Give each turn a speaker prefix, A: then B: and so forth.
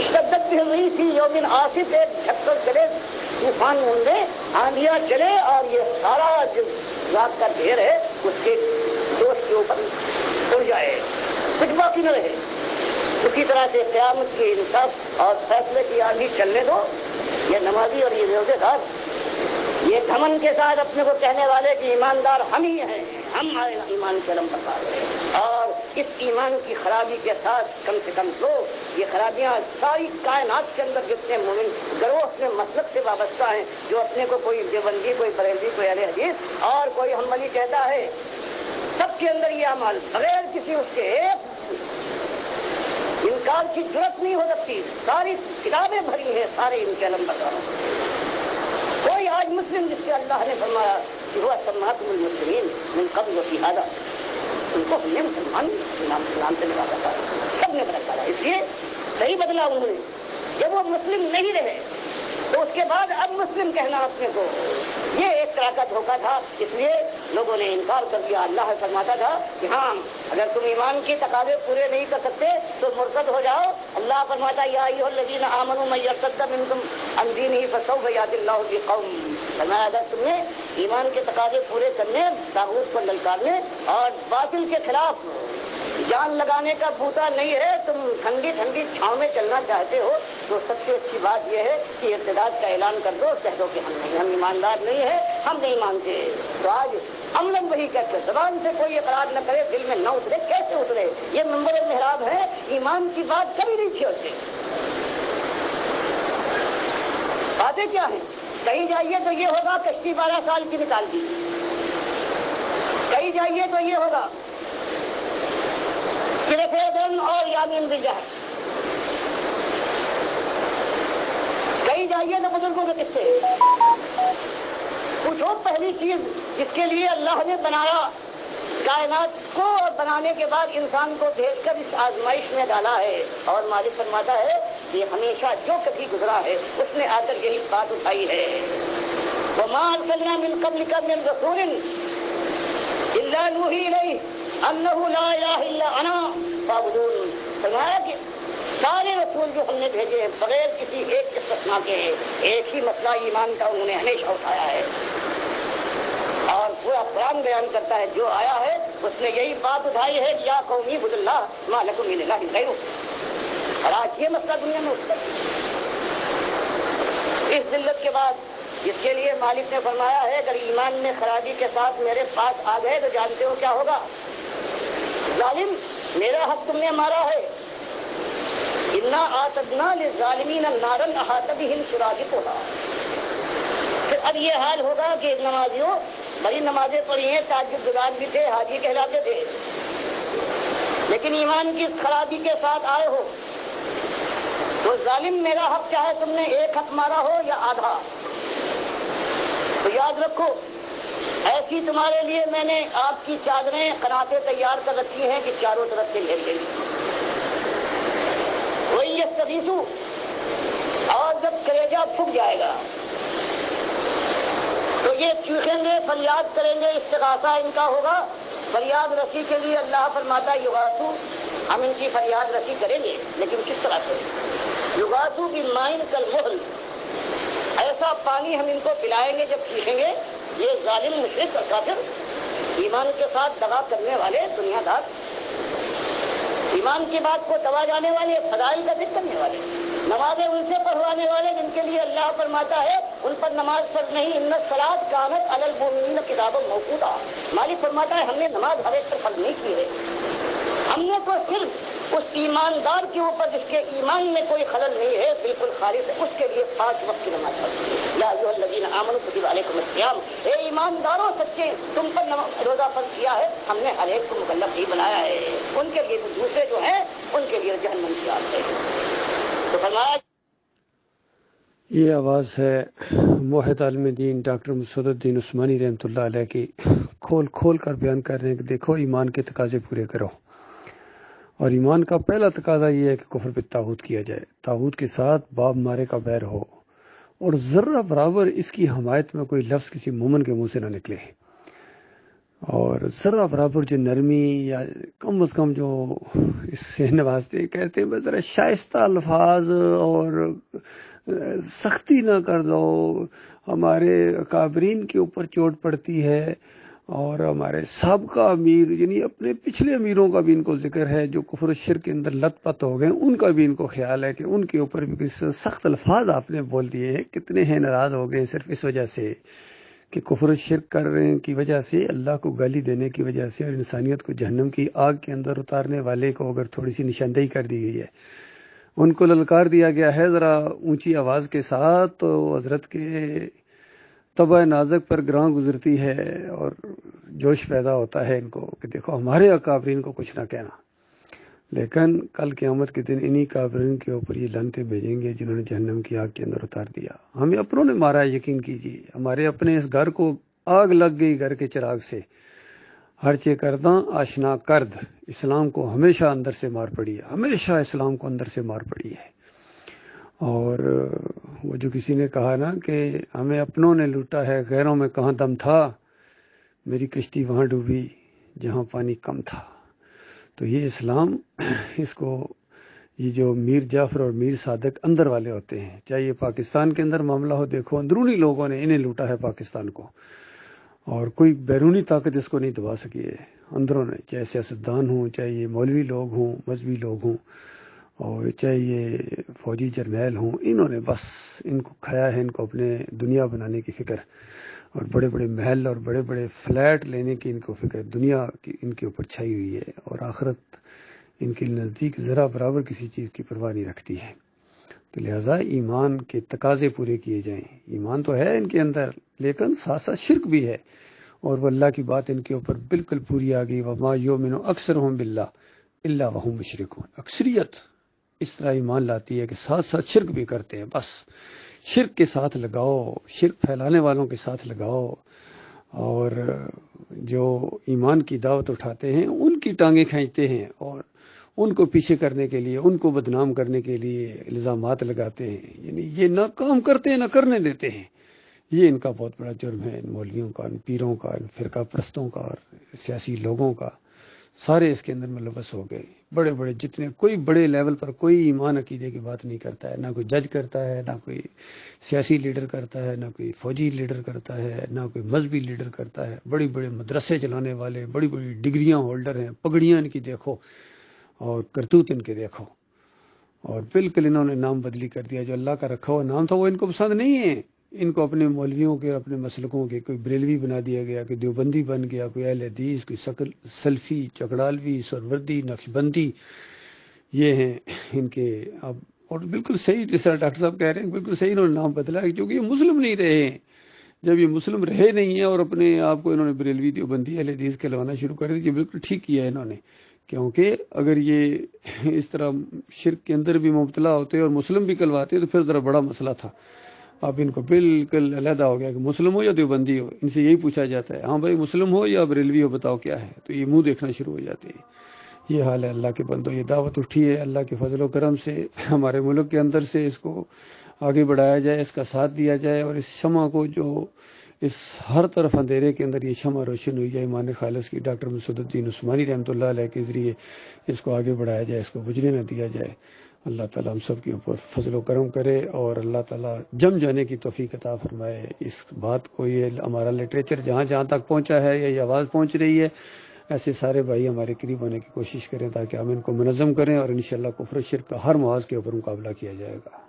A: شدت بھی ہوئی تھی یومن آصف، ایک جھکڑ چلے، طوفان ہوں گے، آندھیاں چلے، اور یہ سارا جو رات کا ڈھیر ہے اس کے دوست کے اوپر اڑ جائے، کچھ باقی نہ رہے۔ اسی طرح سے قیامت کی انصاف اور فیصلے کی آندھی چلنے دو۔ یہ نمازی اور یہ روزے دار، یہ گھمن کے ساتھ اپنے کو کہنے والے کہ ایماندار ہم ہی ہیں، ہم ایمان کے علم بتا رہے ہیں، اور اس ایمان کی خرابی کے ساتھ کم سے کم دو یہ خرابیاں ساری کائنات کے اندر جتنے مومن گروہ اپنے مسلک سے وابستہ ہیں، جو اپنے کو کوئی دیوبندی، کوئی بریلوی، کوئی اہل حدیث اور کوئی حنبلی کہتا ہے، سب کے اندر یہ اعمال بغیر کسی اس کے انکار کی ضرورت نہیں ہو سکتی، ساری کتابیں بھری ہیں، سارے ان کے علم بتا رہے ہیں۔ کوئی آج مسلم جس سے اللہ نے فرمایا کہ وہ سماعتم المسلمین من قبل وفی هذا، ان کو ہم نے مسلمان اسلام سے نوازا تھا، سب نے بدلا تھا، اس لیے صحیح بدلا انہوں نے۔ جب وہ مسلم نہیں رہے تو اس کے بعد اب مسلم کہنا اپنے کو یہ ایک طرح کا دھوکہ تھا، اس لیے لوگوں نے انکار کر دیا۔ اللہ فرماتا تھا کہ ہاں اگر تم ایمان کے تقاضے پورے نہیں کر سکتے تو مرتد ہو جاؤ۔ اللہ فرماتا یا ایھا الذین آمنوا من یرتد منکم عن دینہ فسوف یأتی اللہ بقوم، فرمایا اگر تم نے ایمان کے تقاضے پورے کرنے، طاغوت کو للکارنے اور باطل کے خلاف جان لگانے کا بوتا نہیں ہے، تم ٹھنڈی ٹھنڈی چھاؤں میں چلنا چاہتے ہو، تو سب سے اچھی بات یہ ہے کہ ارتداد کا اعلان کر دو، کہہ دو کہ ہم نہیں، ہم ایماندار نہیں ہیں، ہم نہیں مانتے۔ تو آج ہم لوگ وہی کہتے، زبان سے کوئی اقرار نہ کرے، دل میں نہ اترے، کیسے اترے؟ یہ منبر محراب ہے، ایمان کی بات کبھی نہیں چھوڑتے۔ باتیں کیا ہیں؟ کہیں جائیے تو یہ ہوگا کشتی 12 سال کی نکال دی، کہیں جائیے تو یہ ہوگا صرف اور یامین بالجہر، کہیں جائیے تو بزرگوں کے قصے۔ پوچھو پہلی چیز جس کے لیے اللہ نے بنایا کائنات کو، اور بنانے کے بعد انسان کو بھیج کر اس آزمائش میں ڈالا ہے، اور مالک فرماتا ہے کہ ہمیشہ جو کبھی گزرا ہے اس نے آ کر یہی بات اٹھائی ہے، وَمَا أَرْسَلْنَا مِن قَبْلِكَ مِن رَّسُولٍ إِلَّا نُوحِي إِلَيْهِ أَنَّهُ لَا إِلَٰهَ إِلَّا أَنَا فَاعْبُدُونِ۔ فرمایا کہ سارے رسول جو ہم نے بھیجے ہیں بغیر کسی ایک استثناء کے ایک ہی مسئلہ ایمان کا انہوں نے ہمیشہ اٹھایا ہے، اور پورا قرآن بیان کرتا ہے جو آیا ہے اس نے یہی بات اٹھائی ہے کہ یا قومی اعبدوا اللہ ما لکم من الہ غیرہ۔ اور آج یہ مسئلہ دنیا میں اٹھتا ہے اس ذلت کے بعد، جس کے لیے مالک نے فرمایا ہے اگر ایمان میں خرابی کے ساتھ میرے پاس آ گئے تو جانتے ہو کیا ہوگا؟ ظالم میرا حق تم نے مارا ہے، انا اعتدنا للظالمین نارا احاط بهم سرادقها۔ پھر اب یہ حال ہوگا کہ نمازیوں بڑی نمازیں پڑھی ہیں، تہجد گزار بھی تھے، حاجی کہلاتے تھے، لیکن ایمان کی خرابی کے ساتھ آئے ہو تو ظالم میرا حق چاہے تم نے ایک حق مارا ہو یا آدھا، تو یاد رکھو ایسی تمہارے لیے میں نے آپ کی چادریں قناتیں تیار کر رکھی ہیں کہ چاروں طرف سے گھیر لیں گی۔ وہی یستغیثوا، اور جب کلیجہ پھک جائے گا تو یہ چیخیں گے، فریاد کریں گے، استغاثہ ان کا ہوگا فریاد رسی کے لیے۔ اللہ فرماتا ہے یغاثوا، ہم ان کی فریاد رسی کریں گے، لیکن کس طرح سے؟ یغاثوا بماء کالمہل، ایسا پانی ہم ان کو پلائیں گے جب چیخیں گے۔ یہ ظالم مشرک اور کافر، ایمان کے ساتھ دغا کرنے والے دنیا دار، ایمان کی بات کو دبا جانے والے، فضائل کا ذکر کرنے والے، نمازیں ان سے پڑھوانے والے جن کے لیے اللہ فرماتا ہے ان پر نماز فرض نہیں، ان الصلاۃ کانت علی المؤمنین کتابا موقوتا۔ مالک فرماتا ہے ہم نے نماز ہر ایک پر فرض نہیں کی ہے، ہم نے تو صرف اس ایماندار کے اوپر جس کے ایمان میں کوئی خلل نہیں ہے، بالکل خالص ہے، اس کے لیے 5 وقت کی نماز فرض کی ہے۔ یا ایھا الذین آمنوا کتب علیکم الصیام، اے ایمانداروں سچے تم پر روزہ فرض کیا ہے، ہم نے ہر ایک کو مکلف ہی بنایا ہے، ان کے لیے دوسرے جو ہیں ان کے لیے جہنم کی آگ ہے۔ تو فرمایا
B: یہ آواز ہے موحد عالم دین ڈاکٹر مسعود الدین عثمانی رحمۃ اللہ علیہ کی، کھول کھول کر بیان کر رہے ہیں کہ دیکھو ایمان کے تقاضے پورے کرو، اور ایمان کا پہلا تقاضا یہ ہے کہ کفر پہ طاغوت کیا جائے، طاغوت کے ساتھ باپ مارے کا بیر ہو، اور ذرہ برابر اس کی حمایت میں کوئی لفظ کسی مومن کے منہ سے نہ نکلے۔ اور ذرا برابر جو نرمی یا کم از کم جو اس سے نوازتے کہتے ہیں ذرا شائستہ الفاظ اور سختی نہ کر دو، ہمارے اکابرین کے اوپر چوٹ پڑتی ہے، اور ہمارے سابقہ امیر یعنی اپنے پچھلے امیروں کا بھی ان کو ذکر ہے جو کفر و شرک کے اندر لت پت ہو گئے، ان کا بھی ان کو خیال ہے کہ ان کے اوپر بھی کس سخت الفاظ آپ نے بول دیے ہیں، کتنے ہیں ناراض ہو گئے صرف اس وجہ سے کہ کفر و شرک کرنے کی وجہ سے، اللہ کو گالی دینے کی وجہ سے، اور انسانیت کو جہنم کی آگ کے اندر اتارنے والے کو اگر تھوڑی سی نشاندہی کر دی گئی ہے، ان کو للکار دیا گیا ہے ذرا اونچی آواز کے ساتھ، تو حضرت کے طبع نازک پر گراں گزرتی ہے اور جوش پیدا ہوتا ہے ان کو کہ دیکھو ہمارے اکابرین کو کچھ نہ کہنا، لیکن کل قیامت کے دن انہی کافرین کے اوپر یہ لعنتیں بھیجیں گے جنہوں نے جہنم کی آگ کے اندر اتار دیا۔ ہمیں اپنوں نے مارا ہے، یقین کیجیے، ہمارے اپنے اس گھر کو آگ لگ گئی گھر کے چراغ سے، ہر چے کرداں آشنا کرد، اسلام کو ہمیشہ اندر سے مار پڑی ہے، ہمیشہ اسلام کو اندر سے مار پڑی ہے۔ اور وہ جو کسی نے کہا نا کہ ہمیں اپنوں نے لوٹا ہے غیروں میں کہاں دم تھا، میری کشتی وہاں ڈوبی جہاں پانی کم تھا، تو یہ اسلام، اس کو یہ جو میر جعفر اور میر صادق اندر والے ہوتے ہیں، چاہے یہ پاکستان کے اندر معاملہ ہو، دیکھو اندرونی لوگوں نے انہیں لوٹا ہے پاکستان کو، اور کوئی بیرونی طاقت اس کو نہیں دبا سکی ہے، اندروں نے، چاہے سیاستدان ہوں، چاہے یہ مولوی لوگ ہوں، مذہبی لوگ ہوں، اور چاہے یہ فوجی جرنیل ہوں، انہوں نے بس ان کو کھایا ہے، ان کو اپنے دنیا بنانے کی فکر، اور بڑے بڑے محل اور بڑے بڑے فلیٹ لینے کی ان کو فکر، دنیا کی ان کے اوپر چھائی ہوئی ہے، اور آخرت ان کے نزدیک ذرا برابر کسی چیز کی پرواہ نہیں رکھتی ہے۔ تو لہٰذا ایمان کے تقاضے پورے کیے جائیں، ایمان تو ہے ان کے اندر لیکن ساتھ ساتھ شرک بھی ہے، اور وہ اللہ کی بات ان کے اوپر بالکل پوری آ گئی، وما یؤمن اکثرهم باللہ الا وهم مشرکون، اکثریت اس طرح ایمان لاتی ہے کہ ساتھ ساتھ شرک بھی کرتے ہیں، بس شرک کے ساتھ لگاؤ، شرک پھیلانے والوں کے ساتھ لگاؤ، اور جو ایمان کی دعوت اٹھاتے ہیں ان کی ٹانگیں کھینچتے ہیں، اور ان کو پیچھے کرنے کے لیے، ان کو بدنام کرنے کے لیے الزامات لگاتے ہیں، یعنی یہ نہ کام کرتے ہیں نہ کرنے دیتے ہیں۔ یہ ان کا بہت بڑا جرم ہے، ان مولویوں کا، ان پیروں کا، ان فرقہ پرستوں کا، اور سیاسی لوگوں کا، سارے اس کے اندر ملوث ہو گئے، بڑے بڑے جتنے، کوئی بڑے لیول پر کوئی ایمان عقیدے کی بات نہیں کرتا ہے، نہ کوئی جج کرتا ہے، نہ کوئی سیاسی لیڈر کرتا ہے، نہ کوئی فوجی لیڈر کرتا ہے، نہ کوئی مذہبی لیڈر کرتا ہے، بڑی بڑے مدرسے چلانے والے، بڑی بڑی ڈگریاں ہولڈر ہیں، پگڑیاں ان کی دیکھو اور کرتوت ان کے دیکھو، اور بالکل انہوں نے نام بدلی کر دیا، جو اللہ کا رکھا ہوا نام تھا وہ ان کو پسند نہیں ہے، ان کو اپنے مولویوں کے، اپنے مسلکوں کے، کوئی بریلوی بنا دیا گیا، کوئی دیوبندی بن گیا، کوئی اہل حدیث، کوئی سلفی، چکڑالوی، سروردی، نقشبندی، یہ ہیں ان کے اب، اور بالکل صحیح، جس طرح ڈاکٹر صاحب کہہ رہے ہیں بالکل صحیح انہوں نے نام بدلا ہے، کیونکہ یہ مسلم نہیں رہے ہیں، جب یہ مسلم رہے نہیں ہیں اور اپنے آپ کو انہوں نے بریلوی، دیوبندی، اہل حدیث کہلوانا شروع کر دیا، بالکل ٹھیک کیا ہے انہوں نے، کیونکہ اگر یہ اس طرح شرک کے اندر بھی مبتلا ہوتے اور مسلم بھی کہلواتے تو پھر ذرا بڑا مسئلہ تھا۔ اب ان کو بالکل علیحدہ ہو گیا کہ مسلم ہو یا دیوبندی ہو، ان سے یہی پوچھا جاتا ہے، ہاں بھائی مسلم ہو یا بریلوی ہو، بتاؤ کیا ہے، تو یہ منہ دیکھنا شروع ہو جاتے ہیں۔ یہ حال ہے اللہ کے بندوں، یہ دعوت اٹھی ہے اللہ کے فضل و کرم سے، ہمارے ملک کے اندر سے اس کو آگے بڑھایا جائے، اس کا ساتھ دیا جائے، اور اس شمع کو، جو اس ہر طرف اندھیرے کے اندر یہ شمع روشن ہوئی جائے ایمان خالص کی، ڈاکٹر مسعود الدین عثمانی رحمۃ اللہ علیہ کے ذریعے اس کو آگے بڑھایا جائے، اس کو بجھنے نہ دیا جائے۔ اللہ تعالیٰ ہم سب کے اوپر فضل و کرم کرے، اور اللہ تعالیٰ جم جانے کی توفیق عطا فرمائے اس بات کو، یہ ہمارا لٹریچر جہاں جہاں تک پہنچا ہے یا یہ آواز پہنچ رہی ہے، ایسے سارے بھائی ہمارے قریب ہونے کی کوشش کریں تاکہ ہم ان کو منظم کریں، اور انشاءاللہ کفر و شرک کا ہر محاذ کے اوپر مقابلہ کیا جائے گا۔